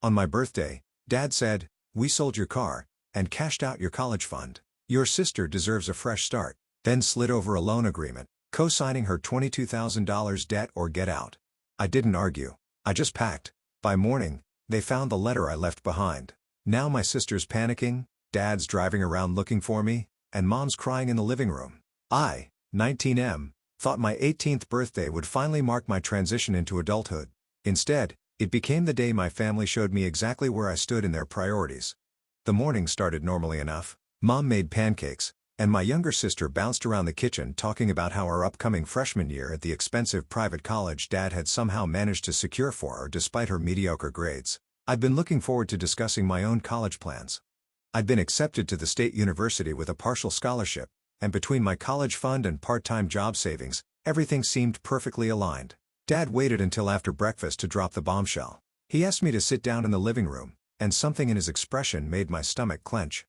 On my birthday, Dad said, "We sold your car and cashed out your college fund. Your sister deserves a fresh start." Then slid over a loan agreement, co-signing her $22,000 debt or get out. I didn't argue. I just packed. By morning, they found the letter I left behind. Now my sister's panicking, Dad's driving around looking for me, and Mom's crying in the living room. I, 19M, thought my 18th birthday would finally mark my transition into adulthood. Instead, it became the day my family showed me exactly where I stood in their priorities. The morning started normally enough. Mom made pancakes, and my younger sister bounced around the kitchen talking about how our upcoming freshman year at the expensive private college Dad had somehow managed to secure for her despite her mediocre grades. I'd been looking forward to discussing my own college plans. I'd been accepted to the state university with a partial scholarship, and between my college fund and part-time job savings, everything seemed perfectly aligned. Dad waited until after breakfast to drop the bombshell. He asked me to sit down in the living room, and something in his expression made my stomach clench.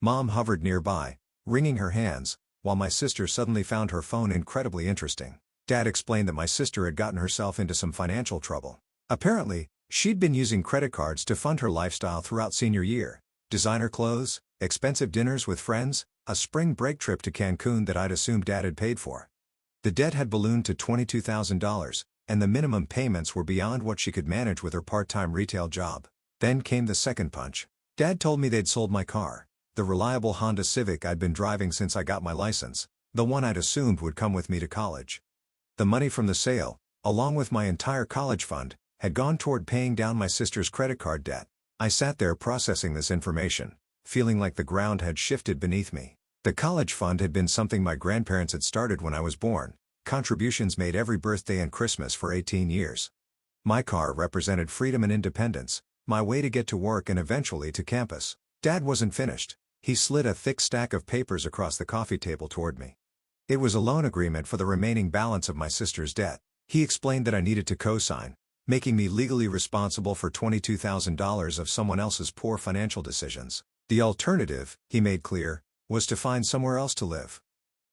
Mom hovered nearby, wringing her hands, while my sister suddenly found her phone incredibly interesting. Dad explained that my sister had gotten herself into some financial trouble. Apparently, she'd been using credit cards to fund her lifestyle throughout senior year. Designer clothes, expensive dinners with friends, a spring break trip to Cancun that I'd assumed Dad had paid for. The debt had ballooned to $22,000, and the minimum payments were beyond what she could manage with her part-time retail job. Then came the second punch. Dad told me they'd sold my car, the reliable Honda Civic I'd been driving since I got my license, the one I'd assumed would come with me to college. The money from the sale, along with my entire college fund, had gone toward paying down my sister's credit card debt. I sat there processing this information, feeling like the ground had shifted beneath me. The college fund had been something my grandparents had started when I was born, contributions made every birthday and Christmas for 18 years. My car represented freedom and independence, my way to get to work and eventually to campus. Dad wasn't finished. He slid a thick stack of papers across the coffee table toward me. It was a loan agreement for the remaining balance of my sister's debt. He explained that I needed to co-sign, making me legally responsible for $22,000 of someone else's poor financial decisions. The alternative, he made clear, was to find somewhere else to live.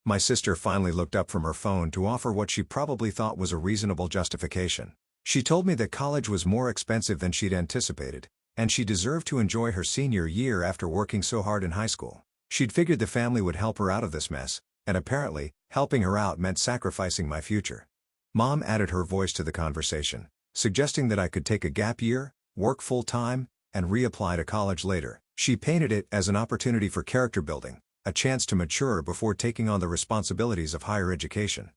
My sister finally looked up from her phone to offer what she probably thought was a reasonable justification. She told me that college was more expensive than she'd anticipated, and she deserved to enjoy her senior year after working so hard in high school. She'd figured the family would help her out of this mess, and apparently, helping her out meant sacrificing my future. Mom added her voice to the conversation, suggesting that I could take a gap year, work full-time, and reapply to college later. She painted it as an opportunity for character building, a chance to mature before taking on the responsibilities of higher education.